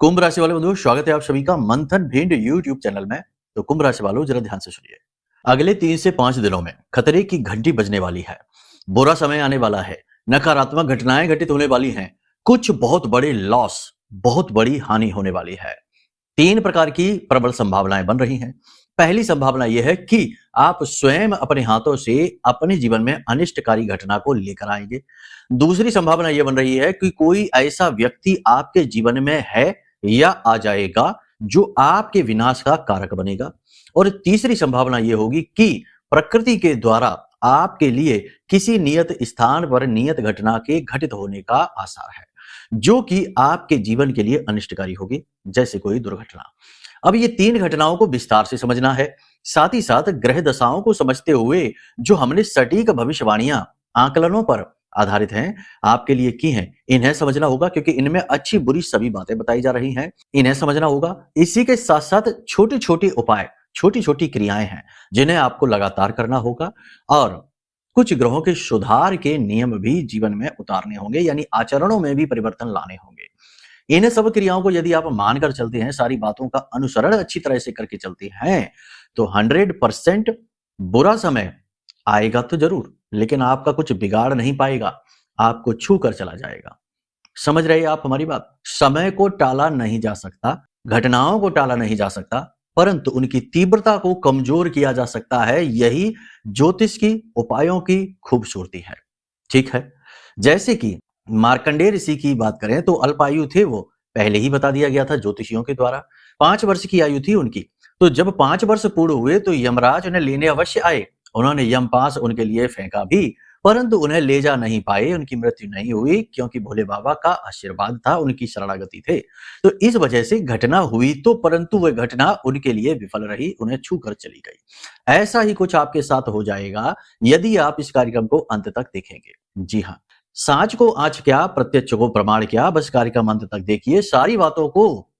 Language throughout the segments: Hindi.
कुंभ राशि वाले बंधुओं, स्वागत है आप सभी का मंथन भिंड यूट्यूब चैनल में। तो कुंभ राशि वालों, जरा ध्यान से सुनिए। अगले 3 से 5 दिनों में खतरे की घंटी बजने वाली है। बुरा समय आने वाला है। नकारात्मक घटनाएं घटित होने वाली हैं। कुछ बहुत बड़े लॉस, बहुत बड़ी हानि होने वाली है। 3 प्रकार की प्रबल संभावनाएं बन रही हैं। पहली संभावना यह है कि आप स्वयं अपने हाथों से अपने जीवन में अनिष्टकारी घटना को लेकर आएंगे। दूसरी संभावना यह बन रही है कि कोई ऐसा व्यक्ति आपके जीवन में है या आ जाएगा जो आपके विनाश का कारक बनेगा। और तीसरी संभावना यह होगी कि प्रकृति के द्वारा आपके लिए किसी नियत स्थान पर नियत घटना के घटित होने का आसार है, जो कि आपके जीवन के लिए अनिष्टकारी होगी, जैसे कोई दुर्घटना। अब ये 3 घटनाओं को विस्तार से समझना है। साथ ही साथ ग्रह दशाओं को समझते हुए जो हमने सटीक भविष्यवाणियां आकलनों पर आधारित हैं, आपके लिए की हैं, इन्हें समझना होगा, क्योंकि इनमें अच्छी बुरी सभी बातें बताई जा रही हैं। इन्हें समझना होगा। इसी के साथ साथ छोटे छोटे उपाय, छोटी छोटी क्रियाएं हैं जिन्हें आपको लगातार करना होगा। और कुछ ग्रहों के सुधार के नियम भी जीवन में उतारने होंगे, यानी आचरणों में भी परिवर्तन लाने होंगे। इन सब क्रियाओं को यदि आप मानकर चलते हैं, सारी बातों का अनुसरण अच्छी तरह से करके चलते हैं, तो 100% बुरा समय आएगा तो जरूर, लेकिन आपका कुछ बिगाड़ नहीं पाएगा, आपको छू कर चला जाएगा। समझ रहे हैं आप हमारी बात? समय को टाला नहीं जा सकता, घटनाओं को टाला नहीं जा सकता, परंतु उनकी तीव्रता को कमजोर किया जा सकता है। यही ज्योतिष की उपायों की खूबसूरती है। ठीक है, जैसे कि मार्कंडेय ऋषि की बात करें तो अल्पायु थे वो, पहले ही बता दिया गया था ज्योतिषियों के द्वारा। 5 वर्ष की आयु थी उनकी। तो जब 5 वर्ष पूर्ण हुए तो यमराज उन्हें लेने अवश्य आए। उन्होंने यमपास उनके लिए फेंका भी, परंतु उन्हें ले जा नहीं पाए, उनकी मृत्यु नहीं हुई, क्योंकि भोले बाबा का आशीर्वाद था, उनकी शरणागति थे। तो इस वजह से घटना हुई तो, परंतु वह घटना उनके लिए विफल रही, उन्हें छू कर चली गई। ऐसा ही कुछ आपके साथ हो जाएगा यदि आप इस कार्यक्रम को अंत तक देखेंगे। जी हाँ, साँच को आँच क्या, प्रत्यक्ष को प्रमाण क्या, बस कार्यक्रम अंत तक देखिए। सारी बातों को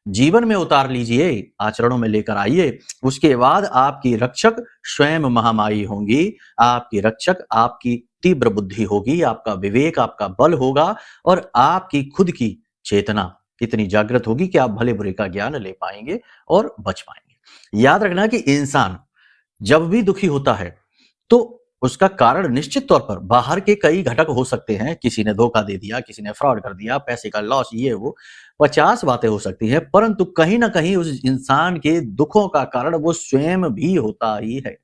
जीवन में उतार लीजिए, आचरणों में लेकर आइए। उसके बाद आपकी रक्षक स्वयं महामाई होंगी। आपकी रक्षक आपकी तीव्र बुद्धि होगी, आपका विवेक, आपका बल होगा, और आपकी खुद की चेतना इतनी जागृत होगी कि आप भले बुरे का ज्ञान ले पाएंगे और बच पाएंगे। याद रखना कि इंसान जब भी दुखी होता है तो उसका कारण निश्चित तौर पर बाहर के कई घटक हो सकते हैं। किसी ने धोखा दे दिया, किसी ने फ्रॉड कर दिया, पैसे का लॉस, ये वो 50 बातें हो सकती हैं, परंतु कहीं ना कहीं उस इंसान के दुखों का कारण वो स्वयं भी होता ही है,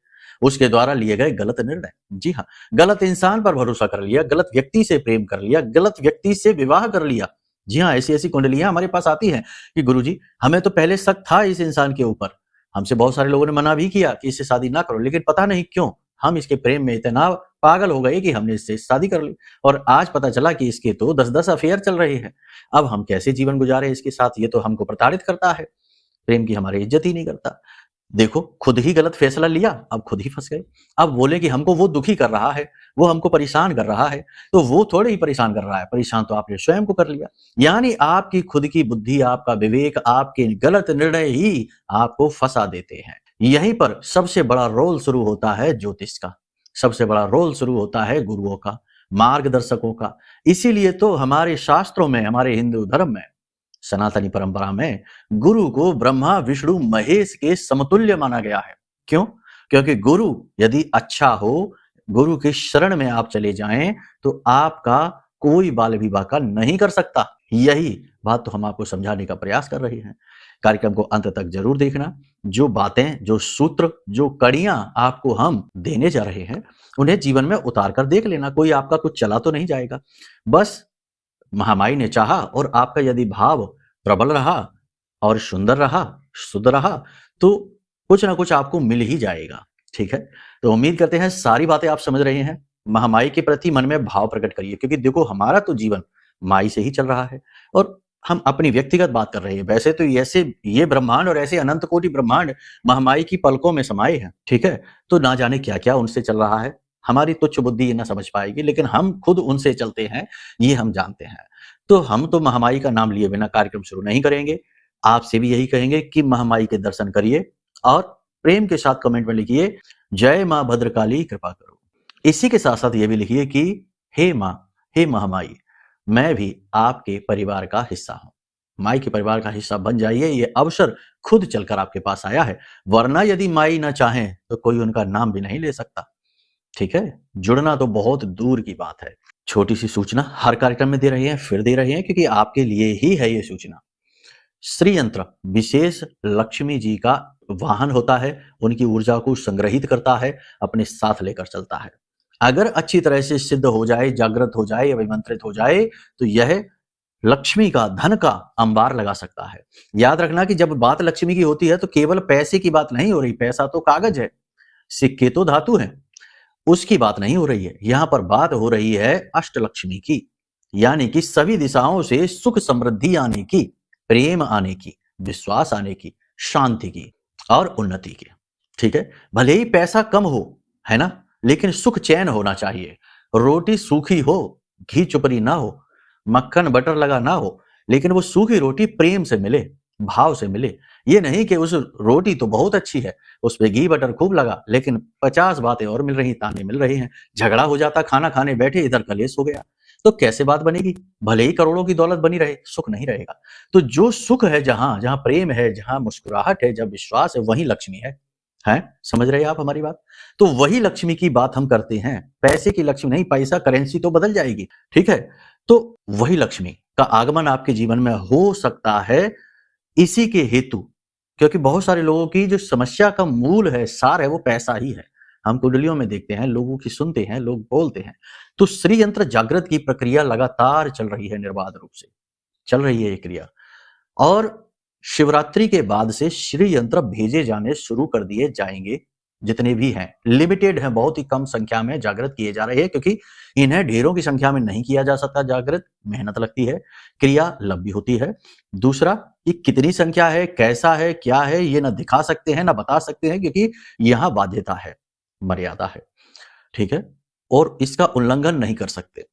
उसके द्वारा लिए गए गलत निर्णय। जी हाँ, गलत इंसान पर भरोसा कर लिया, गलत व्यक्ति से प्रेम कर लिया, गलत व्यक्ति से विवाह कर लिया। जी हाँ, ऐसी ऐसी कुंडलियां हमारे पास आती हैं कि गुरुजी, हमें तो पहले शक था इस इंसान के ऊपर, हमसे बहुत सारे लोगों ने मना भी किया कि इससे शादी ना करो, लेकिन पता नहीं क्यों हम इसके प्रेम में इतना पागल हो गए कि हमने इससे शादी कर ली, और आज पता चला कि इसके तो 10-10 अफेयर चल रहे हैं। अब हम कैसे जीवन गुजारे इसके साथ? ये तो हमको प्रताड़ित करता है, प्रेम की हमारी इज्जत ही नहीं करता। देखो, खुद ही गलत फैसला लिया, अब खुद ही फंस गए। अब बोले कि हमको वो दुखी कर रहा है, वो हमको परेशान कर रहा है, तो वो थोड़े ही परेशान कर रहा है, परेशान तो आपने स्वयं को कर लिया। यानी आपकी खुद की बुद्धि, आपका विवेक, आपके गलत निर्णय ही आपको फंसा देते हैं। यहीं पर सबसे बड़ा रोल शुरू होता है ज्योतिष का, सबसे बड़ा रोल शुरू होता है गुरुओं का, मार्गदर्शकों का। इसीलिए तो हमारे शास्त्रों में, हमारे हिंदू धर्म में, सनातनी परंपरा में गुरु को ब्रह्मा विष्णु महेश के समतुल्य माना गया है। क्यों? क्योंकि गुरु यदि अच्छा हो, गुरु के शरण में आप चले जाएं, तो आपका कोई बाल विवाह का नहीं कर सकता। यही बात तो हम आपको समझाने का प्रयास कर रहे हैं। कार्यक्रम को अंत तक जरूर देखना। जो बातें, जो सूत्र, जो कड़ियां आपको हम देने जा रहे हैं, उन्हें जीवन में उतार कर देख लेना। कोई आपका कुछ चला तो नहीं जाएगा। बस महामाई ने चाहा और आपका यदि भाव प्रबल रहा और सुंदर रहा, शुद्ध रहा, तो कुछ ना कुछ आपको मिल ही जाएगा। ठीक है, तो उम्मीद करते हैं सारी बातें आप समझ रहे हैं। महामाई के प्रति मन में भाव प्रकट करिए, क्योंकि देखो, हमारा तो जीवन माई से ही चल रहा है, और हम अपनी व्यक्तिगत बात कर रहे हैं। वैसे तो ऐसे ये ब्रह्मांड और ऐसे अनंत कोटि ब्रह्मांड महामाई की पलकों में समाये हैं। ठीक है, तो ना जाने क्या क्या उनसे चल रहा है, हमारी तुच्छ बुद्धि ये ना समझ पाएगी, लेकिन हम खुद उनसे चलते हैं, ये हम जानते हैं। तो हम तो महामाई का नाम लिए बिना कार्यक्रम शुरू नहीं करेंगे। आपसे भी यही कहेंगे कि महामाई के दर्शन करिए, और प्रेम के साथ कमेंट में लिखिए, जय मां भद्रकाली कृपा करो। इसी के साथ साथ ये भी लिखिए कि हे मां, हे महामाई, मैं भी आपके परिवार का हिस्सा हूं। माई के परिवार का हिस्सा बन जाइए, ये अवसर खुद चलकर आपके पास आया है, वरना यदि माई ना चाहें तो कोई उनका नाम भी नहीं ले सकता। ठीक है, जुड़ना तो बहुत दूर की बात है। छोटी सी सूचना हर कार्यक्रम में दे रहे हैं, फिर दे रहे हैं क्योंकि आपके लिए ही है ये सूचना। श्री यंत्र विशेष लक्ष्मी जी का वाहन होता है, उनकी ऊर्जा को संग्रहित करता है, अपने साथ लेकर चलता है। अगर अच्छी तरह से सिद्ध हो जाए, जागृत हो जाए, अभिमंत्रित हो जाए तो यह लक्ष्मी का, धन का अंबार लगा सकता है। याद रखना कि जब बात लक्ष्मी की होती है तो केवल पैसे की बात नहीं हो रही, पैसा तो कागज है, सिक्के तो धातु है, उसकी बात नहीं हो रही है। यहां पर बात हो रही है अष्टलक्ष्मी की, यानी कि सभी दिशाओं से सुख समृद्धि आने की, प्रेम आने की, विश्वास आने की, शांति की और उन्नति की। ठीक है, भले ही पैसा कम हो, है ना, लेकिन सुख चैन होना चाहिए। रोटी सूखी हो, घी चुपड़ी ना हो, मक्खन बटर लगा ना हो, लेकिन वो सूखी रोटी प्रेम से मिले, भाव से मिले। ये नहीं कि उस रोटी तो बहुत अच्छी है, उस पे घी बटर खूब लगा, लेकिन 50 बातें और मिल रही, ताने मिल रहे हैं, झगड़ा हो जाता, खाना खाने बैठे इधर कलेश हो गया, तो कैसे बात बनेगी? भले ही करोड़ों की दौलत बनी रहे, सुख नहीं रहेगा। तो जो सुख है, जहां जहां प्रेम है, जहां मुस्कुराहट है, जब विश्वास है, वही लक्ष्मी है? समझ रहे हैं आप हमारी बात? तो वही लक्ष्मी की बात हम करते हैं, पैसे की लक्ष्मी नहीं। पैसा करेंसी तो बदल जाएगी, ठीक है, तो वही लक्ष्मी का आगमन आपके जीवन में हो सकता है इसी के हेतु, क्योंकि बहुत सारे लोगों की जो समस्या का मूल है, सार है, वो पैसा ही है। हम कुंडलियों में देखते हैं, लोगों की सुनते हैं, लोग बोलते हैं। तो श्री यंत्र जागृत की प्रक्रिया लगातार चल रही है, निर्बाध रूप से चल रही है ये क्रिया। और शिवरात्रि के बाद से श्री यंत्र भेजे जाने शुरू कर दिए जाएंगे, जितने भी हैं, लिमिटेड हैं, बहुत ही कम संख्या में जागृत किए जा रहे हैं, क्योंकि इन्हें ढेरों की संख्या में नहीं किया जा सकता जागृत, मेहनत लगती है, क्रिया लंबी होती है। दूसरा, ये कितनी संख्या है, कैसा है, क्या है, ये ना दिखा सकते हैं ना बता सकते हैं, क्योंकि यहां बाध्यता है, मर्यादा है, ठीक है, और इसका उल्लंघन नहीं कर सकते।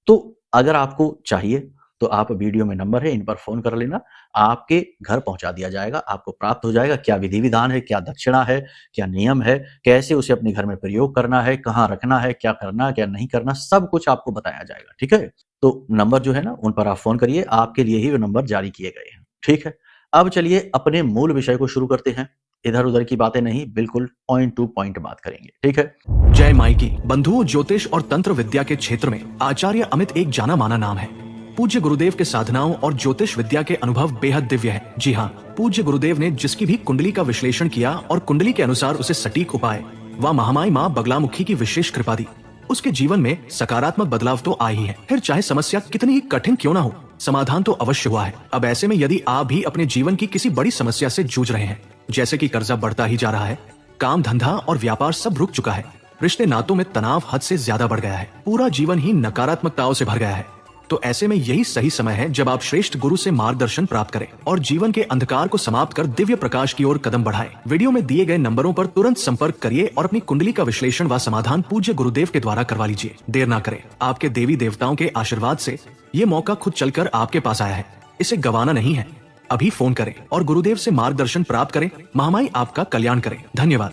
तो अगर आपको चाहिए तो आप वीडियो में नंबर है, इन पर फोन कर लेना, आपके घर पहुंचा दिया जाएगा, आपको प्राप्त हो जाएगा। क्या विधि विधान है, क्या दक्षिणा है, क्या नियम है, कैसे उसे अपने घर में प्रयोग करना है, कहाँ रखना है, क्या करना क्या नहीं करना, सब कुछ आपको बताया जाएगा। ठीक है, तो नंबर जो है ना, उन पर आप फोन करिए, आपके लिए ही वो नंबर जारी किए गए हैं। ठीक है, अब चलिए अपने मूल विषय को शुरू करते हैं। इधर उधर की बातें नहीं, बिल्कुल पॉइंट टू पॉइंट बात करेंगे। ठीक है, जय माई की। बंधुओं, ज्योतिष और तंत्र विद्या के क्षेत्र में आचार्य अमित एक जाना माना नाम है। पूज्य गुरुदेव के साधनाओं और ज्योतिष विद्या के अनुभव बेहद दिव्य है। जी हाँ, पूज्य गुरुदेव ने जिसकी भी कुंडली का विश्लेषण किया और कुंडली के अनुसार उसे सटीक उपाय व महामाई माँ बगलामुखी की विशेष कृपा दी, उसके जीवन में सकारात्मक बदलाव तो आए ही है। फिर चाहे समस्या कितनी ही कठिन क्यों ना हो, समाधान तो अवश्य हुआ है। अब ऐसे में यदि आप भी अपने जीवन की किसी बड़ी समस्या से जूझ रहे हैं, जैसे कि कर्जा बढ़ता ही जा रहा है, काम धंधा और व्यापार सब रुक चुका है, रिश्ते नातों में तनाव हद से ज्यादा बढ़ गया है, पूरा जीवन ही नकारात्मकताओं से भर गया है, तो ऐसे में यही सही समय है जब आप श्रेष्ठ गुरु से मार्गदर्शन प्राप्त करें और जीवन के अंधकार को समाप्त कर दिव्य प्रकाश की ओर कदम बढ़ाएं। वीडियो में दिए गए नंबरों पर तुरंत संपर्क करिए और अपनी कुंडली का विश्लेषण व समाधान पूज्य गुरुदेव के द्वारा करवा लीजिए। देर ना करें, आपके देवी देवताओं के आशीर्वाद से ये मौका खुद चलकर आपके पास आया है, इसे गंवाना नहीं है। अभी फोन करें और गुरुदेव से मार्गदर्शन प्राप्त करें। महामाई आपका कल्याण करें। धन्यवाद।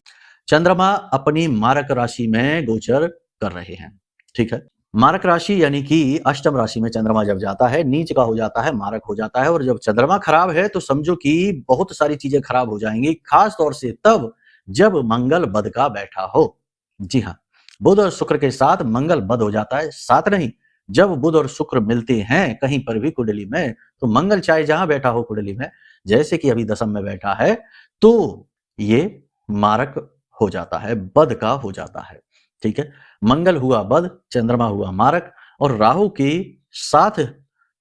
चंद्रमा अपनी मारक राशि में गोचर कर रहे हैं। ठीक है, मारक राशि यानी कि अष्टम राशि में चंद्रमा जब जाता है, नीच का हो जाता है, मारक हो जाता है, और जब चंद्रमा खराब है तो समझो कि बहुत सारी चीजें खराब हो जाएंगी, खास तौर से तब जब मंगल बद का बैठा हो। जी हाँ, बुध और शुक्र के साथ मंगल बद हो जाता है। साथ नहीं, जब बुध और शुक्र मिलते हैं कहीं पर भी कुंडली में, तो मंगल चाहे जहां बैठा हो कुंडली में, जैसे कि अभी दशम में बैठा है, तो ये मारक हो जाता है, बद का हो जाता है। ठीक है, मंगल हुआ बद, चंद्रमा हुआ मारक, और राहु के साथ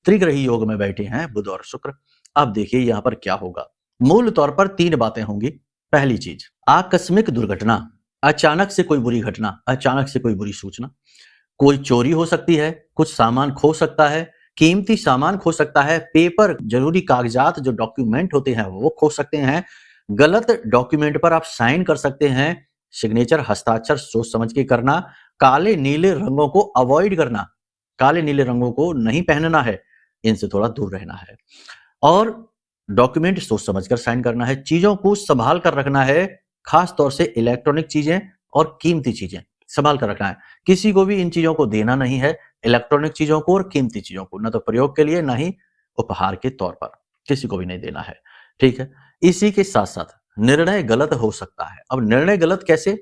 त्रिग्रही योग में बैठे हैं बुध और शुक्र। अब देखिए यहां पर क्या होगा। मूल तौर पर 3 बातें होंगी। पहली चीज, आकस्मिक दुर्घटना, अचानक से कोई बुरी घटना, अचानक से कोई बुरी सूचना, कोई चोरी हो सकती है, कुछ सामान खो सकता है, कीमती सामान खो सकता है, पेपर, जरूरी कागजात जो डॉक्यूमेंट होते हैं वो खो सकते हैं, गलत डॉक्यूमेंट पर आप साइन कर सकते हैं, सिग्नेचर, हस्ताक्षर सोच समझ के करना, काले नीले रंगों को अवॉइड करना, काले नीले रंगों को नहीं पहनना है, इनसे थोड़ा दूर रहना है, और डॉक्यूमेंट सोच समझकर साइन करना है, चीजों को संभाल कर रखना है, खास तौर से इलेक्ट्रॉनिक चीजें और कीमती चीजें संभाल कर रखना है। किसी को भी इन चीजों को देना नहीं है, इलेक्ट्रॉनिक चीजों को और कीमती चीजों को, न तो प्रयोग के लिए, न ही उपहार के तौर पर। किसी को भी नहीं देना है, ठीक है। इसी के साथ साथ निर्णय गलत हो सकता है। अब निर्णय गलत कैसे?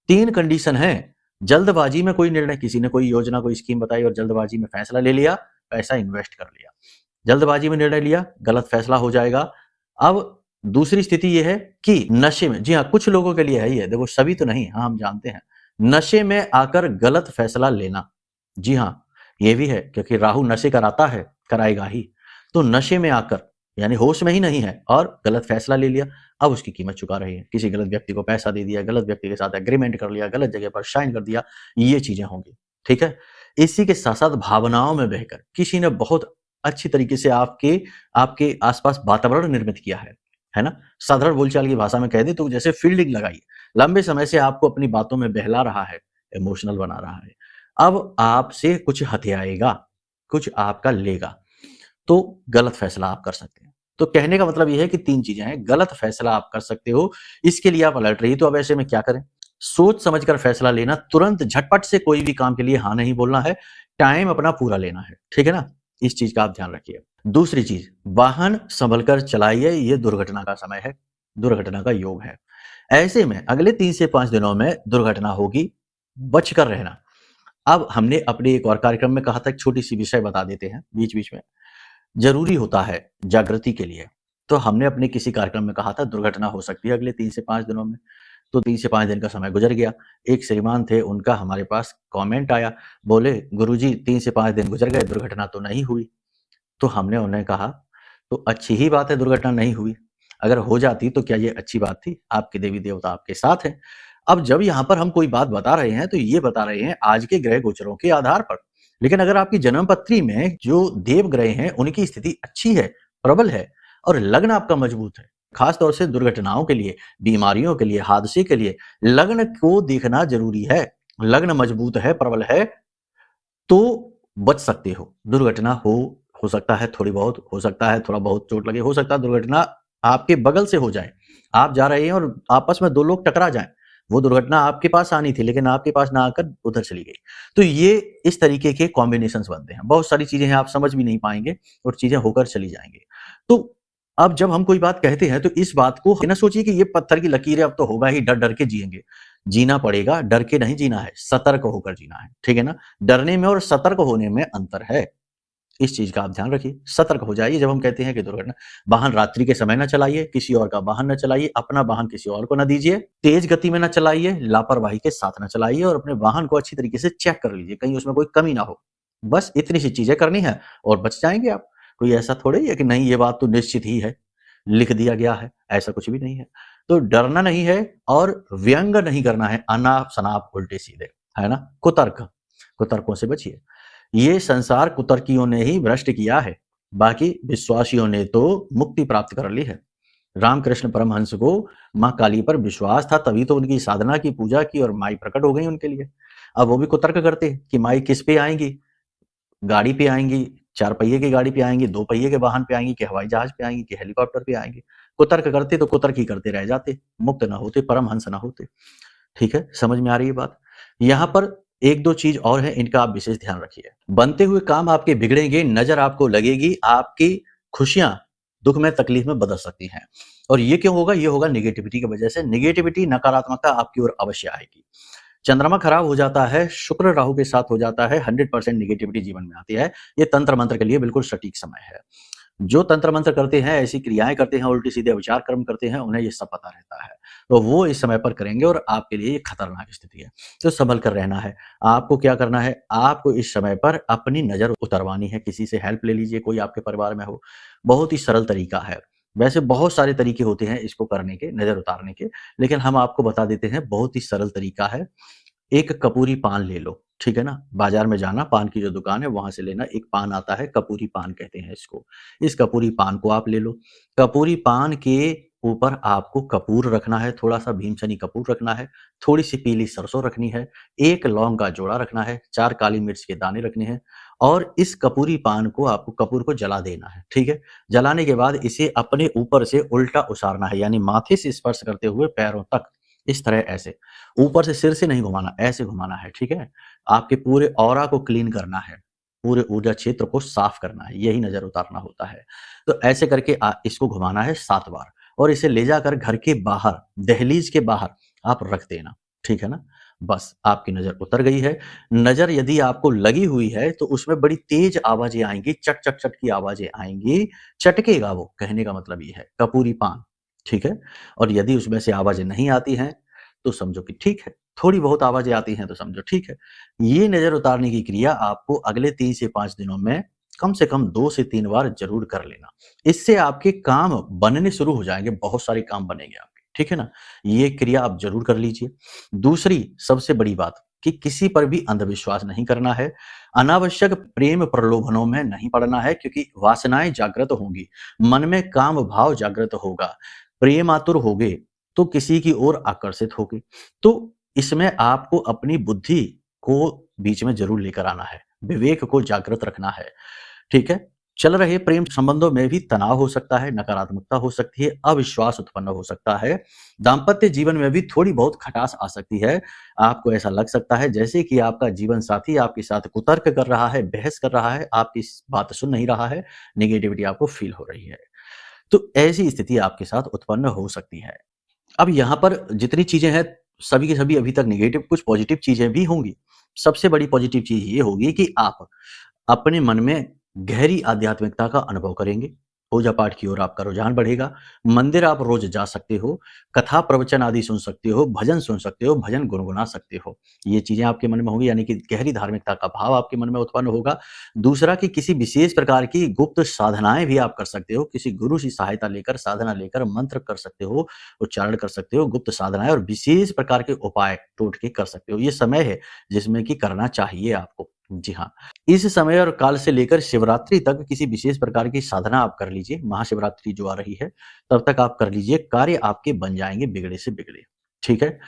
3 कंडीशन है। जल्दबाजी में कोई निर्णय, किसी ने कोई योजना, कोई स्कीम बताई और जल्दबाजी में फैसला ले लिया, पैसा इन्वेस्ट कर लिया, जल्दबाजी में निर्णय लिया, गलत फैसला हो जाएगा। अब दूसरी स्थिति यह है कि नशे में, जी हाँ, कुछ लोगों के लिए है ये, देखो सभी तो नहीं, हाँ हम जानते हैं, नशे में आकर गलत फैसला लेना। जी हाँ, ये भी है, क्योंकि राहु नशे कराता है, कराएगा ही। तो नशे में आकर, यानी होश में ही नहीं है और गलत फैसला ले लिया, अब उसकी कीमत चुका रही है। किसी गलत व्यक्ति को पैसा दे दिया, गलत व्यक्ति के साथ एग्रीमेंट कर लिया, गलत जगह पर साइन कर दिया, ये चीजें होंगी, ठीक है। इसी के साथ साथ भावनाओं में बहकर किसी ने बहुत अच्छी तरीके से आपके आपके आसपास वातावरण निर्मित किया है ना। साधारण बोलचाल की भाषा में कह दे तो जैसे फील्डिंग लगाई, लंबे समय से आपको अपनी बातों में बहला रहा है, इमोशनल बना रहा है, अब आपसे कुछ हथियाएगा, कुछ आपका लेगा, तो गलत फैसला आप कर सकते हैं। तो कहने का मतलब यह है कि 3 चीजें हैं, गलत फैसला आप कर सकते हो, इसके लिए आप अलर्ट रहिए। तो अब ऐसे में क्या करें? सोच समझकर फैसला लेना, तुरंत झटपट से कोई भी काम के लिए हाँ नहीं बोलना है, टाइम अपना पूरा लेना है, ठीक है ना। इस चीज का आप ध्यान रखिए। दूसरी चीज, वाहन संभलकर चलाइए, ये दुर्घटना का समय है, दुर्घटना का योग है। ऐसे में अगले 3 से 5 दिनों में दुर्घटना होगी, बचकर रहना। अब हमने अपने एक और कार्यक्रम में कहा था, एक छोटी सी विषय बता देते हैं बीच बीच में, जरूरी होता है जागृति के लिए। तो हमने अपने किसी कार्यक्रम में कहा था दुर्घटना हो सकती है अगले 3 से 5 दिनों में। तो 3 से 5 दिन का समय गुजर गया। एक श्रीमान थे, उनका हमारे पास कमेंट आया, बोले गुरुजी 3 से 5 दिन गुजर गए, दुर्घटना तो नहीं हुई। तो हमने उन्हें कहा, तो अच्छी ही बात है दुर्घटना नहीं हुई, अगर हो जाती तो क्या ये अच्छी बात थी? आपके देवी देवता आपके साथ हैं। अब जब यहाँ पर हम कोई बात बता रहे हैं तो ये बता रहे हैं आज के ग्रह गोचरों के आधार पर। लेकिन अगर आपकी जन्म पत्री में जो देव ग्रह हैं उनकी स्थिति अच्छी है, प्रबल है और लग्न आपका मजबूत है, खास तौर से दुर्घटनाओं के लिए, बीमारियों के लिए, हादसे के लिए लग्न को देखना जरूरी है। लग्न मजबूत है, प्रबल है, तो बच सकते हो। दुर्घटना हो सकता है थोड़ी बहुत, हो सकता है थोड़ा बहुत चोट लगे, हो सकता है दुर्घटना आपके बगल से हो जाए, आप जा रहे हैं और आपस में 2 लोग टकरा जाएं, वो दुर्घटना आपके पास आनी थी लेकिन आपके पास ना आकर उधर चली गई। तो ये इस तरीके के कॉम्बिनेशंस बनते हैं। बहुत सारी चीजें हैं, आप समझ भी नहीं पाएंगे और चीजें होकर चली जाएंगी। तो अब जब हम कोई बात कहते हैं तो इस बात को ना सोचिए कि ये पत्थर की लकीर है, अब तो होगा ही, डर डर के जिएंगे। जीना पड़ेगा, डर के नहीं जीना है, सतर्क होकर जीना है, ठीक है ना। डरने में और सतर्क होने में अंतर है, इस चीज का आप ध्यान रखिए। सतर्क हो जाइए जब हम कहते हैं कि दुर्घटना, वाहन रात्रि के समय न चलाइए, किसी और का वाहन न चलाइए, अपना वाहन किसी और को न दीजिए, तेज गति में न चलाइए, लापरवाही के साथ न चलाइए और अपने वाहन को अच्छी तरीके से चेक कर लीजिए, कहीं उसमें कोई कमी ना हो। बस इतनी सी चीजें करनी है और बच जाएंगे आप। कोई ऐसा थोड़ी है कि नहीं ये बात तो निश्चित ही है, लिख दिया गया है, ऐसा कुछ भी नहीं है। तो डरना नहीं है और व्यंग नहीं करना है, अनाप शनाप उल्टे सीधे, है ना। कुतर्कों से बचिए। ये संसार कुतर्कियों ने ही भ्रष्ट किया है, बाकी विश्वासियों ने तो मुक्ति प्राप्त कर ली है। रामकृष्ण परमहंस को मां काली पर विश्वास था, तभी तो उनकी साधना की, पूजा की और माई प्रकट हो गई उनके लिए। अब वो भी कुतर्क करते कि माई किस पे आएंगी, गाड़ी पे आएंगी, 4 पहिए की गाड़ी पे आएंगी, 2 पहिए के वाहन पे आएंगी, कि हवाई जहाज पे आएंगी, कि हेलीकॉप्टर पे आएंगी। कुतर्क करते तो कुतर्क ही करते रह जाते, मुक्त ना होते, परमहंस ना होते। ठीक है, समझ में आ रही है बात। यहाँ पर 1-2 चीज और है, इनका आप विशेष ध्यान रखिए। बनते हुए काम आपके बिगड़ेंगे, नजर आपको लगेगी, आपकी खुशियां दुख में, तकलीफ में बदल सकती हैं। और ये क्यों होगा? ये होगा नेगेटिविटी की वजह से। नेगेटिविटी, नकारात्मकता आपकी ओर अवश्य आएगी। चंद्रमा खराब हो जाता है, शुक्र राहु के साथ हो जाता है, 100% नेगेटिविटी जीवन में आती है। ये तंत्र मंत्र के लिए बिल्कुल सटीक समय है। जो तंत्र मंत्र करते हैं, ऐसी क्रियाएं करते हैं, उल्टी सीधे विचार कर्म करते हैं, उन्हें ये सब पता रहता है, तो वो इस समय पर करेंगे और आपके लिए ये खतरनाक स्थिति है। तो संभल कर रहना है। आपको क्या करना है? आपको इस समय पर अपनी नजर उतरवानी है, किसी से हेल्प ले लीजिए, कोई आपके परिवार में हो। बहुत ही सरल तरीका है। वैसे बहुत सारे तरीके होते हैं इसको करने के, नजर उतारने के, लेकिन हम आपको बता देते हैं, बहुत ही सरल तरीका है। एक कपूरी पान ले लो, ठीक है ना। बाजार में जाना, पान की जो दुकान है वहां से लेना, एक पान आता है, कपूरी पान कहते हैं इसको। इस कपूरी पान को आप ले लो। कपूरी पान के ऊपर आपको कपूर रखना है, थोड़ा सा भीमसनी कपूर रखना है, थोड़ी सी पीली सरसों रखनी है, 1 लौंग का जोड़ा रखना है, 4 काली मिर्च के दाने रखने हैं और इस कपूरी पान को, आपको कपूर को जला देना है, ठीक है। जलाने के बाद इसे अपने ऊपर से उल्टा उसारना है, यानी माथे से स्पर्श करते हुए पैरों तक, इस तरह, ऐसे ऊपर से, सिर से नहीं घुमाना, ऐसे घुमाना है, ठीक है। आपके पूरे ऑरा को क्लीन करना है। पूरे ऊर्जा क्षेत्र को साफ करना है, यही नजर उतारना होता है। तो ऐसे करके इसको घुमाना है 7 बार और इसे ले जाकर घर के बाहर, दहलीज के बाहर आप रख देना, ठीक है ना? बस आपकी नजर उतर गई है। नजर यदि आपको लगी हुई है तो उसमें बड़ी तेज आवाजें आएंगी, चट चट चट की आवाजें आएंगी, चटकेगा वो, कहने का मतलब ये है कपूरी पान, ठीक है? और यदि उसमें से आवाजें नहीं आती हैं तो समझो कि ठीक है, थोड़ी बहुत आवाजें आती हैं तो समझो ठीक है। ये नजर उतारने की क्रिया आपको अगले 3 से 5 दिनों में कम से कम 2 से 3 बार जरूर कर लेना। इससे आपके काम बनने शुरू हो जाएंगे, बहुत सारे काम बनेंगे आपके, ठीक है ना? ये क्रिया आप जरूर कर लीजिए। दूसरी सबसे बड़ी बात कि किसी पर भी अंधविश्वास नहीं करना है, अनावश्यक प्रेम प्रलोभनों में नहीं पड़ना है, क्योंकि वासनाएं जागृत होंगी, मन में काम भाव जागृत होगा, प्रेम आतुर होगे तो किसी की ओर आकर्षित होगे। तो इसमें आपको अपनी बुद्धि को बीच में जरूर लेकर आना है, विवेक को जागृत रखना है, ठीक है? चल रहे प्रेम संबंधों में भी तनाव हो सकता है, नकारात्मकता हो सकती है, अविश्वास उत्पन्न हो सकता है, दाम्पत्य जीवन में भी थोड़ी बहुत खटास आ सकती है। आपको ऐसा लग सकता है जैसे कि आपका जीवन साथी आपके साथ कुतर्क कर रहा है, बहस कर रहा है, आपकी बात सुन नहीं रहा है, नेगेटिविटी आपको फील हो रही है। तो ऐसी स्थिति आपके साथ उत्पन्न हो सकती है। अब यहाँ पर जितनी चीजें हैं, सभी की सभी अभी तक नेगेटिव, कुछ पॉजिटिव चीजें भी होंगी। सबसे बड़ी पॉजिटिव चीज ये होगी कि आप अपने मन में गहरी आध्यात्मिकता का अनुभव करेंगे, पूजा पाठ की ओर आपका रुझान बढ़ेगा, मंदिर आप रोज जा सकते हो, कथा प्रवचन आदि सुन सकते हो, भजन सुन सकते हो, भजन गुनगुना सकते हो। ये चीजें आपके मन में होंगी, यानी कि गहरी धार्मिकता का भाव आपके मन में उत्पन्न होगा। दूसरा कि किसी विशेष प्रकार की गुप्त साधनाएं भी आप कर सकते हो, किसी गुरु की सहायता लेकर, साधना लेकर मंत्र कर सकते हो, उच्चारण कर सकते हो, गुप्त साधनाएं और विशेष प्रकार के उपाय टोटके कर सकते हो। ये समय है जिसमें कि करना चाहिए आपको। जी हाँ, इस समय और काल से लेकर शिवरात्रि तक किसी विशेष प्रकार की साधना आप कर लीजिए, महाशिवरात्रि जो आ रही है, तब तक आप कर लीजिए, कार्य आपके बन जाएंगे बिगड़े से बिगड़े, ठीक है?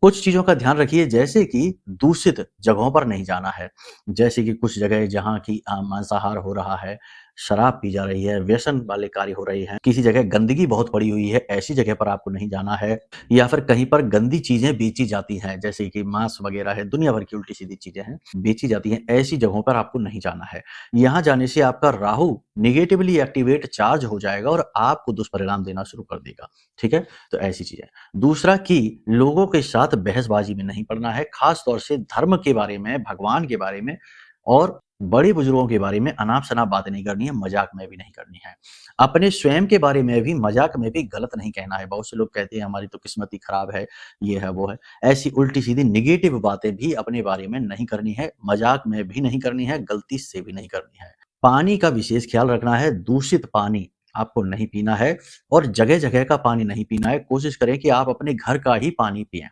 कुछ चीजों का ध्यान रखिए, जैसे कि दूषित जगहों पर नहीं जाना है, जैसे कि कुछ जगह जहाँ की मांसाहार हो रहा है, शराब पी जा रही है, व्यसन वाले कार्य हो रहे हैं, किसी जगह गंदगी बहुत पड़ी हुई है, ऐसी जगह पर आपको नहीं जाना है, या फिर कहीं पर गंदी चीजें बेची जाती हैं, जैसे कि मांस वगैरह है, दुनिया भर की उल्टी सीधी चीजें हैं, बेची जाती हैं, ऐसी जगहों पर आपको नहीं जाना है। यहाँ जाने से आपका राहु निगेटिवली एक्टिवेट चार्ज हो जाएगा और आपको दुष्परिणाम देना शुरू कर देगा, ठीक है? तो ऐसी चीजें। दूसरा कि लोगों के साथ बहसबाजी में नहीं पड़ना है, खास तौर से धर्म के बारे में, भगवान के बारे में और बड़े बुजुर्गों के बारे में अनाप-शनाप बातें नहीं करनी है, मजाक में भी नहीं करनी है। अपने स्वयं के बारे में भी, मजाक में भी गलत नहीं कहना है। बहुत से लोग कहते हैं हमारी तो किस्मत ही खराब है, ये है, वो है। ऐसी उल्टी-सीधी नेगेटिव बातें भी अपने बारे में नहीं करनी है, मजाक में भी नहीं करनी है, गलती से भी नहीं करनी है। पानी का विशेष ख्याल रखना है, दूषित पानी आपको नहीं पीना है और जगह-जगह का पानी नहीं पीना है। कोशिश करें कि आप अपने घर का ही पानी पिएँ।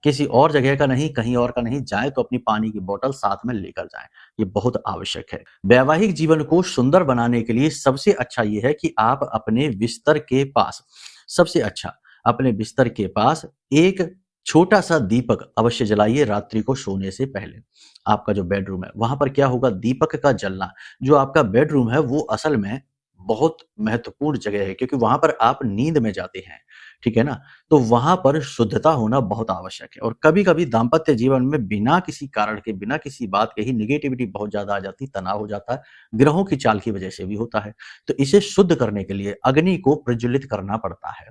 किसी और जगह का नहीं, कहीं और का नहीं, जाएँ तो अपनी पानी की बोतल साथ में लेकर जाएँ, ये बहुत आवश्यक है। वैवाहिक जीवन को सुंदर बनाने के लिए सबसे अच्छा ये है कि आप अपने बिस्तर के पास, सबसे अच्छा, अपने बिस्तर के पास एक छोटा-सा दीपक अवश्य जलाइए रात्रि को सोने से पहले। आपका जो बेडरूम है, वहाँ पर क्या होगा, दीपक का जलना, जो आपका बेडरूम है वो असल में बहुत महत्वपूर्ण जगह है, क्योंकि वहाँ पर आप नींद में जाते हैं, ठीक है ना? तो वहाँ पर शुद्धता होना बहुत आवश्यक है और कभी-कभी दाम्पत्य जीवन में बिना किसी कारण के, बिना किसी बात के ही नेगेटिविटी बहुत ज़्यादा आ जाती है, तनाव हो जाता है, ग्रहों की चाल की वजह से भी होता है। तो इसे शुद्ध करने के लिए अग्नि को प्रज्वलित करना पड़ता है।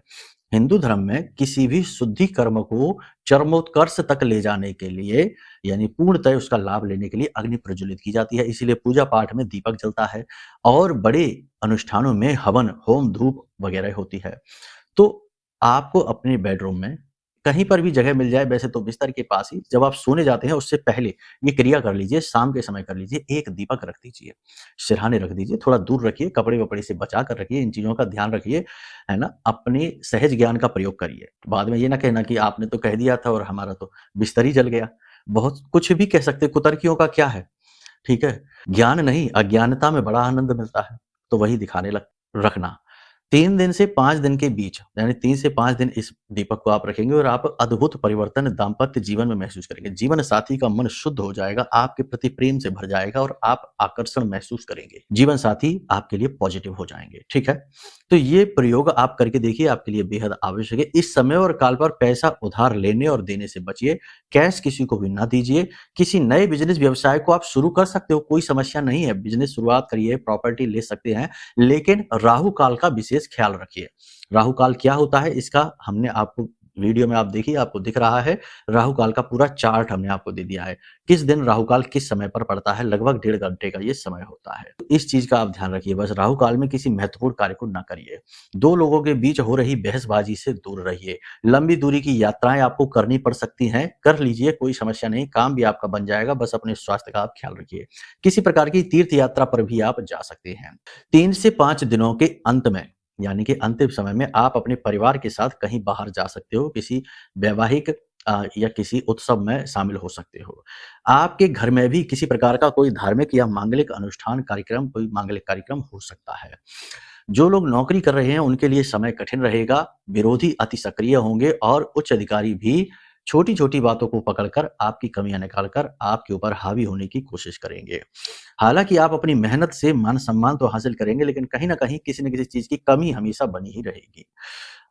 हिंदू धर्म में किसी भी शुद्धि कर्म को चरमोत्कर्ष तक ले जाने के लिए, यानी पूर्णतः उसका लाभ लेने के लिए अग्नि प्रज्वलित की जाती है, इसीलिए पूजा पाठ में दीपक जलता है और बड़े अनुष्ठानों में हवन, होम, धूप वगैरह होती है। तो आपको अपने बेडरूम में कहीं पर भी जगह मिल जाए, वैसे तो बिस्तर के पास ही, जब आप सोने जाते हैं उससे पहले ये क्रिया कर लीजिए, शाम के समय कर लीजिए, एक दीपक रख दीजिए, सिरहाने रख दीजिए, थोड़ा दूर रखिए, कपड़े-वपड़े से बचा कर रखिए, इन चीज़ों का ध्यान रखिए, है ना? अपने सहज ज्ञान का प्रयोग करिए। बाद में ये ना कहना कि आपने तो कह दिया था और हमारा तो बिस्तर ही जल गया। बहुत कुछ भी कह सकते, कुतर्कियों का क्या है, ठीक है? ज्ञान नहीं, अज्ञानता में बड़ा आनंद मिलता है, तो वही दिखाने लग रखना। 3 दिन से 5 दिन के बीच, यानी 3 से 5 दिन इस दीपक को आप रखेंगे और आप अद्भुत परिवर्तन दाम्पत्य जीवन में महसूस करेंगे। जीवन साथी का मन शुद्ध हो जाएगा, आपके प्रति प्रेम से भर जाएगा और आप आकर्षण महसूस करेंगे। जीवन साथी आपके लिए पॉजिटिव हो जाएंगे। ठीक है, तो ये प्रयोग आप करके देखिए, आपके लिए बेहद आवश्यक है। इस समय और काल पर पैसा उधार लेने और देने से बचिए, कैश किसी को भी ना दीजिए। किसी नए बिजनेस व्यवसाय को आप शुरू कर सकते हो, कोई समस्या नहीं है, बिजनेस शुरुआत करिए, प्रॉपर्टी ले सकते हैं, लेकिन राहु काल का विशेष ख्याल रखिए। राहु काल क्या होता है, इसका हमने आपको वीडियो में आप देखिए, आपको दिख रहा है। राहु काल का पूरा चार्ट हमने आपको दे दिया है, किस दिन राहु काल किस समय पर पड़ता है, लगभग 1.5 घंटे का ये समय होता है। तो इस चीज का आप ध्यान रखिए। बस राहु काल में किसी महत्वपूर्ण कार्य को ना करिए। दो लोगों के बीच हो रही बहसबाजी से दूर रहिए। लंबी दूरी की यात्राएं आपको करनी पड़ सकती हैं, कर लीजिए, कोई समस्या नहीं, काम भी आपका बन जाएगा। बस अपने स्वास्थ्य का आप ख्याल रखिए। किसी प्रकार की तीर्थ यात्रा पर भी आप जा सकते हैं। 3 से 5 दिनों के अंत में, यानी कि अंतिम समय में, आप अपने परिवार के साथ कहीं बाहर जा सकते हो, किसी वैवाहिक या किसी उत्सव में शामिल हो सकते हो। आपके घर में भी किसी प्रकार का कोई धार्मिक या मांगलिक अनुष्ठान कार्यक्रम, कोई मांगलिक कार्यक्रम हो सकता है। जो लोग नौकरी कर रहे हैं उनके लिए समय कठिन रहेगा, विरोधी अति सक्रिय होंगे और उच्च अधिकारी भी छोटी-छोटी बातों को पकड़कर आपकी कमियां निकालकर आपके ऊपर हावी होने की कोशिश करेंगे। हालांकि आप अपनी मेहनत से मान सम्मान तो हासिल करेंगे, लेकिन कहीं ना कहीं किसी न किसी चीज की कमी हमेशा बनी ही रहेगी।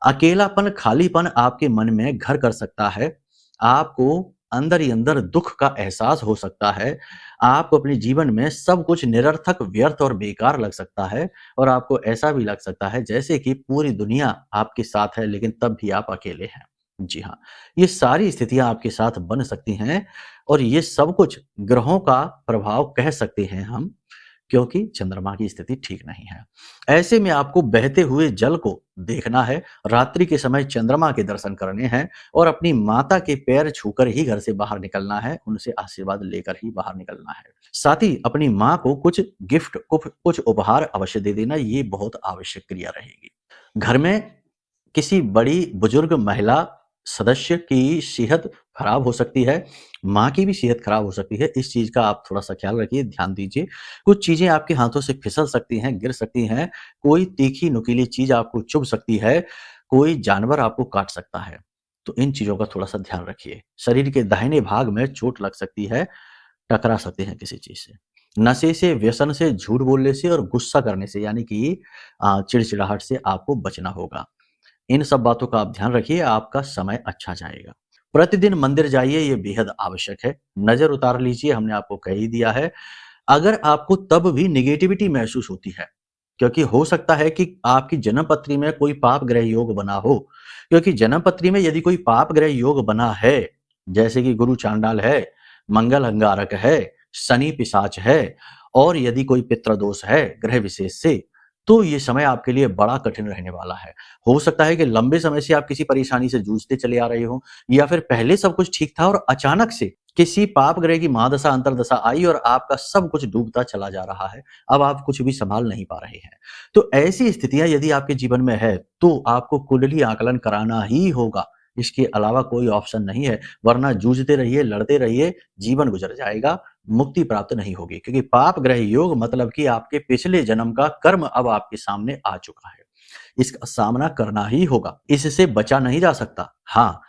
अकेलापन, खालीपन आपके मन में घर कर सकता है। आपको अंदर ही अंदर दुख का एहसास हो सकता है। आपको अपने जीवन में सब कुछ निरर्थक, व्यर्थ और बेकार लग सकता है और आपको ऐसा भी लग सकता है जैसे कि पूरी दुनिया आपके साथ है, लेकिन तब भी आप अकेले हैं। जी हाँ, ये सारी स्थितियां आपके साथ बन सकती हैं और ये सब कुछ ग्रहों का प्रभाव कह सकते हैं हम, क्योंकि चंद्रमा की स्थिति ठीक नहीं है। ऐसे में आपको बहते हुए जल को देखना है, रात्रि के समय चंद्रमा के दर्शन करने हैं और अपनी माता के पैर छूकर ही घर से बाहर निकलना है, उनसे आशीर्वाद लेकर ही बाहर निकलना है। साथ ही अपनी माँ को कुछ गिफ्ट, कुछ उपहार अवश्य दे देना, ये बहुत आवश्यक क्रिया रहेगी। घर में किसी बड़ी बुजुर्ग महिला सदस्य की सेहत खराब हो सकती है, माँ की भी सेहत खराब हो सकती है। इस चीज का आप थोड़ा सा ख्याल रखिए, ध्यान दीजिए। कुछ चीजें आपके हाथों से फिसल सकती हैं, गिर सकती हैं, कोई तीखी नुकीली चीज आपको चुभ सकती है, कोई जानवर आपको काट सकता है। तो इन चीजों का थोड़ा सा ध्यान रखिए। शरीर के दाहिने भाग में चोट लग सकती है, टकरा सकते हैं किसी चीज से। नशे से, व्यसन से, झूठ बोलने से और गुस्सा करने से, यानी कि चिड़चिड़ाहट से आपको बचना होगा। इन सब बातों का आप ध्यान रखिए, आपका समय अच्छा जाएगा। प्रतिदिन मंदिर जाइए, ये बेहद आवश्यक है। नजर उतार लीजिए, हमने आपको कह ही दिया है। अगर आपको तब भी निगेटिविटी महसूस होती है, क्योंकि हो सकता है कि आपकी जन्म पत्री में कोई पाप ग्रह योग बना हो, क्योंकि जन्म पत्री में यदि कोई पाप ग्रह योग बना है, जैसे कि गुरु चांडाल है, मंगल अंगारक है, शनि पिशाच है और यदि कोई पितृदोष है ग्रह विशेष से, तो ये समय आपके लिए बड़ा कठिन रहने वाला है। हो सकता है कि लंबे समय से आप किसी परेशानी से जूझते चले आ रहे हो, या फिर पहले सब कुछ ठीक था और अचानक से किसी पाप ग्रह की महादशा, अंतरदशा आई और आपका सब कुछ डूबता चला जा रहा है। अब आप कुछ भी संभाल नहीं पा रहे हैं। तो ऐसी स्थितियां यदि आपके जीवन में है, तो आपको कुंडली आकलन कराना ही होगा। इसके अलावा कोई ऑप्शन नहीं है, वरना जूझते रहिए, लड़ते रहिए, जीवन गुजर जाएगा, मुक्ति प्राप्त नहीं होगी। क्योंकि पाप ग्रह योग मतलब कि आपके पिछले जन्म का कर्म अब आपके सामने आ चुका है, इसका सामना करना ही होगा, इससे बचा नहीं जा सकता। हाँ,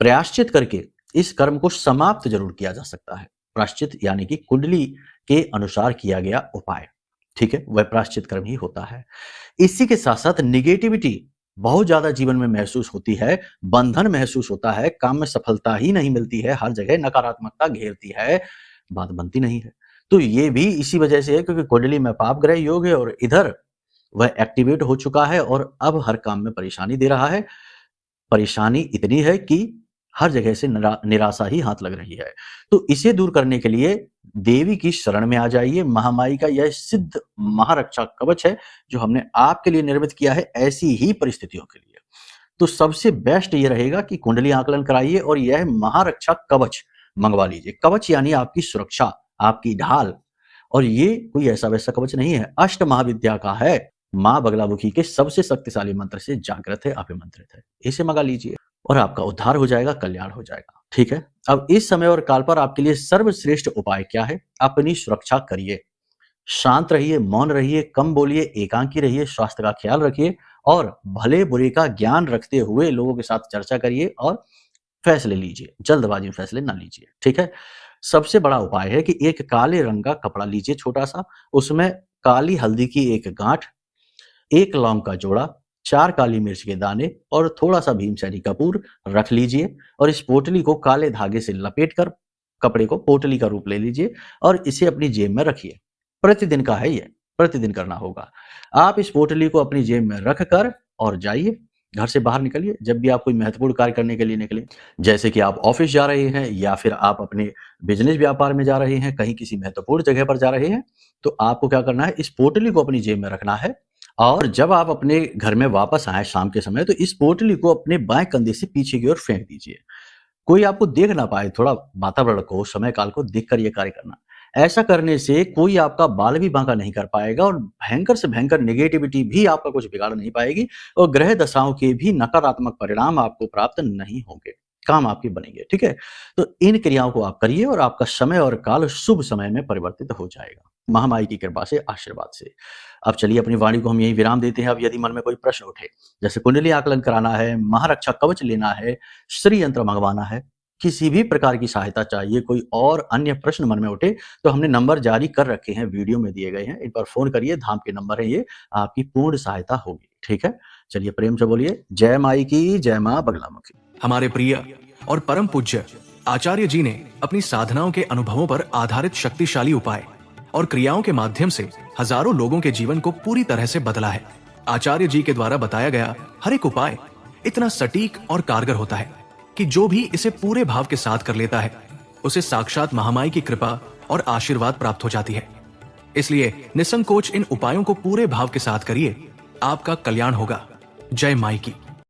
प्रायश्चित करके इस कर्म को समाप्त जरूर किया जा सकता है। प्रायश्चित यानी कि कुंडली के अनुसार किया गया उपाय, ठीक है, वह प्रायश्चित कर्म ही होता है। इसी के साथ साथ निगेटिविटी बहुत ज्यादा जीवन में महसूस होती है, बंधन महसूस होता है, काम में सफलता ही नहीं मिलती है, हर जगह नकारात्मकता घेरती है, बात बनती नहीं है। तो ये भी इसी वजह से है, क्योंकि कुंडली में पाप ग्रह योग है और इधर वह एक्टिवेट हो चुका है और अब हर काम में परेशानी दे रहा है। परेशानी इतनी है कि हर जगह से निराशा ही हाथ लग रही है। तो इसे दूर करने के लिए देवी की शरण में आ जाइए। महामाई का यह सिद्ध महारक्षा कवच है जो हमने आपके लिए निर्मित किया है ऐसी ही परिस्थितियों के लिए। तो सबसे बेस्ट ये रहेगा कि कुंडली आकलन कराइए और यह महारक्षा कवच मंगवा लीजिए। कवच यानी आपकी सुरक्षा, आपकी ढाल, और ये कोई ऐसा वैसा कवच नहीं है, अष्ट महाविद्या का है, माँ बगलामुखी के सबसे शक्तिशाली मंत्र से जागृत है, अभिमंत्रित है। इसे मंगा लीजिए और आपका उद्धार हो जाएगा, कल्याण हो जाएगा। ठीक है, अब इस समय और काल पर आपके लिए सर्वश्रेष्ठ उपाय क्या है? अपनी सुरक्षा करिए, शांत रहिए, मौन रहिए, कम बोलिए, एकांकी रहिए, स्वास्थ्य का ख्याल रखिए और भले बुरे का ज्ञान रखते हुए लोगों के साथ चर्चा करिए और फैसले लीजिए, जल्दबाजी में फैसले ना लीजिए, ठीक है? सबसे बड़ा उपाय है कि एक काले रंग का कपड़ा लीजिए छोटा-सा, उसमें काली हल्दी की 1 गाँठ, 1 लौंग का जोड़ा, 4 काली मिर्च के दाने और थोड़ा-सा भीमसेनी कपूर रख लीजिए और इस पोटली को काले धागे से लपेट कर कपड़े को पोटली का रूप ले लीजिए और इसे अपनी जेब में रखिए। प्रतिदिन का है ये, प्रतिदिन करना होगा। आप इस पोटली को अपनी जेब में रख कर और जाइए, घर से बाहर निकलिए जब भी आप कोई महत्वपूर्ण कार्य करने के लिए निकलें। जैसे कि आप ऑफ़िस जा रहे हैं या फिर आप अपने बिज़नेस व्यापार में जा रहे हैं, कहीं किसी महत्वपूर्ण जगह पर जा रहे हैं, तो आपको क्या करना है, इस पोटली को अपनी जेब में रखना है और जब आप अपने घर में वापस आएँ शाम के समय, तो इस पोटली को अपने बाएँ कंधे से पीछे की ओर फेंक दीजिए। कोई आपको देख ना पाए, थोड़ा वातावरण को, समय काल को देखकर ये कार्य करना। ऐसा करने से कोई आपका बाल भी बांका नहीं कर पाएगा और भयंकर से भयंकर नेगेटिविटी भी आपका कुछ बिगाड़ नहीं पाएगी और ग्रह दशाओं के भी नकारात्मक परिणाम आपको प्राप्त नहीं होंगे, काम आपके बनेंगे, ठीक है? तो इन क्रियाओं को आप करिए और आपका समय और काल शुभ समय में परिवर्तित हो जाएगा, महामाई की कृपा से, आशीर्वाद से। अब चलिए अपनी वाणी को हम यहीं विराम देते हैं। अब यदि मन में कोई प्रश्न उठे, जैसे कुंडली आकलन कराना है, महारक्षा कवच लेना है, श्री यंत्र मंगवाना है, किसी भी प्रकार की सहायता चाहिए, कोई और अन्य प्रश्न मन में उठे, तो हमने नंबर जारी कर रखे हैं, वीडियो में दिए गए हैं। इन पर फ़ोन करिए, धाम के नंबर है ये, आपकी पूर्ण सहायता होगी, ठीक है? चलिए प्रेम से बोलिए, जय माई की, जय माँ बगलामुखी। हमारे प्रिय और परम पूज्य आचार्य जी ने अपनी साधनाओं के अनुभवों पर आधारित शक्तिशाली उपाय और क्रियाओं के माध्यम से हजारों लोगों के जीवन को पूरी तरह से बदला है। आचार्य जी के द्वारा बताया गया हर एक उपाय इतना सटीक और कारगर होता है कि जो भी इसे पूरे भाव के साथ कर लेता है, उसे साक्षात महामाई की कृपा और आशीर्वाद प्राप्त हो जाती है। इसलिए निसंकोच इन उपायों को पूरे भाव के साथ करिए, आपका कल्याण होगा। जय माई की।